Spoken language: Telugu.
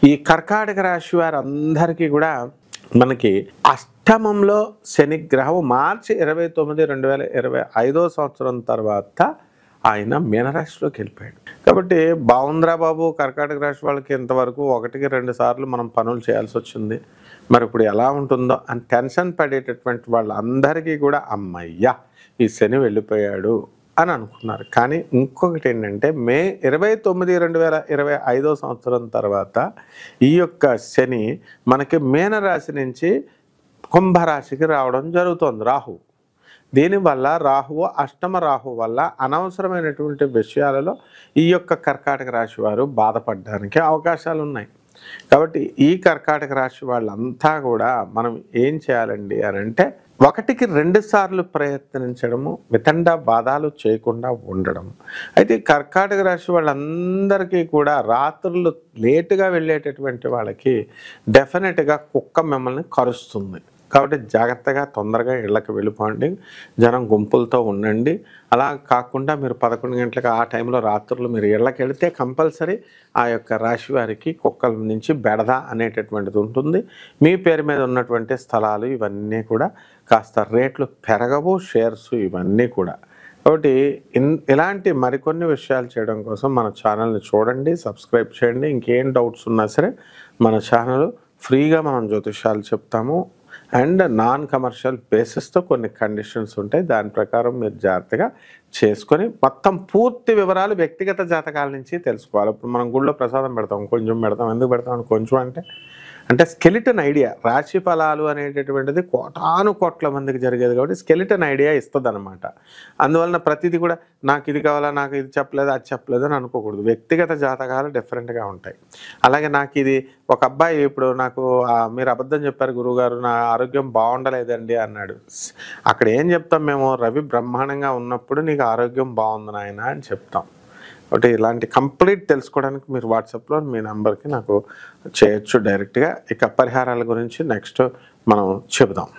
ఈ కర్కాటక రాశి వారందరికీ కూడా మనకి అష్టమంలో శని గ్రహం మార్చి 29, 2025 సంవత్సరం తర్వాత ఆయన మీనరాశిలోకి వెళ్ళిపోయాడు. కాబట్టి బాగుందిరా బాబు, కర్కాటక రాశి వాళ్ళకి ఇంతవరకు 1-2 సార్లు మనం పనులు చేయాల్సి వచ్చింది, మరి ఇప్పుడు ఎలా ఉంటుందో అని టెన్షన్ పడేటటువంటి వాళ్ళందరికీ కూడా అమ్మయ్యా ఈ శని వెళ్ళిపోయాడు అని అనుకున్నారు. కానీ ఇంకొకటి ఏంటంటే మే 29, 2025 సంవత్సరం తర్వాత ఈ యొక్క శని మనకి మీనరాశి నుంచి కుంభరాశికి రావడం జరుగుతుంది. దీనివల్ల రాహువు, అష్టమ రాహు వల్ల అనవసరమైనటువంటి విషయాలలో ఈ యొక్క కర్కాటక రాశి వారు బాధపడడానికి అవకాశాలు ఉన్నాయి. కాబట్టి ఈ కర్కాటక రాశి వాళ్ళంతా కూడా మనం ఏం చేయాలండి అని అంటే 1-2 సార్లు ప్రయత్నించడము, వితండవాదాలు చేయకుండా ఉండడం. అయితే కర్కాటక రాశి వాళ్ళందరికీ కూడా రాత్రులు లేటుగా వెళ్ళేటటువంటి వాళ్ళకి డెఫినెట్గా కుక్క మిమ్మల్ని కరుస్తుంది. కాబట్టి జాగ్రత్తగా తొందరగా ఇళ్ళకి వెళ్ళిపోండి, జనం గుంపులతో ఉండండి. అలా కాకుండా మీరు 11 గంటలకు ఆ టైంలో రాత్రులు మీరు ఇళ్ళకి వెళితే కంపల్సరీ ఆ యొక్క రాశి వారికి కుక్కల నుంచి బెడద అనేటటువంటిది ఉంటుంది. మీ పేరు మీద ఉన్నటువంటి స్థలాలు ఇవన్నీ కూడా కాస్త రేట్లు పెరగవు, షేర్స్ ఇవన్నీ కూడా. కాబట్టి ఇలాంటి మరికొన్ని విషయాలు చేయడం కోసం మన ఛానల్ని చూడండి, సబ్స్క్రైబ్ చేయండి. ఇంకేం డౌట్స్ ఉన్నా సరే మన ఛానల్ ఫ్రీగా మనం జ్యోతిష్యాలు చెప్తాము. అండ్ నాన్ కమర్షియల్ బేసిస్తో కొన్ని కండిషన్స్ ఉంటాయి, దాని ప్రకారం మీరు జాగ్రత్తగా చేసుకొని మొత్తం పూర్తి వివరాలు వ్యక్తిగత జాతకాల నుంచి తెలుసుకోవాలి. ఇప్పుడు మనం గుళ్ళో ప్రసాదం పెడతాం, కొంచెం పెడతాం. ఎందుకు పెడతాం? కొంచెం అంటే స్కెలిటన్ ఐడియా. రాశి ఫలాలు అనేటటువంటిది కోటానుకోట్ల మందికి జరిగేది కాబట్టి స్కెలిటన్ ఐడియా ఇస్తుంది అనమాట. అందువలన ప్రతిదీ కూడా నాకు ఇది కావాలా, నాకు ఇది చెప్పలేదు, అది చెప్పలేదు అని అనుకోకూడదు. వ్యక్తిగత జాతకాలు డిఫరెంట్గా ఉంటాయి. అలాగే నాకు ఇది ఒక అబ్బాయి ఇప్పుడు నాకు మీరు అబద్ధం చెప్పారు గురువుగారు, నా ఆరోగ్యం బాగుండలేదండి అన్నాడు. అక్కడ ఏం చెప్తాం మేము? రవి బ్రహ్మాండంగా ఉన్నప్పుడు నీకు ఆరోగ్యం బాగుంది నాయన అని చెప్తాం. ఒకటి ఇలాంటి కంప్లీట్ తెలుసుకోవడానికి మీరు వాట్సాప్లో మీ నెంబర్కి నాకు చేయొచ్చు డైరెక్ట్గా. ఇక పరిహారాల గురించి నెక్స్ట్ మనం చెబుదాం.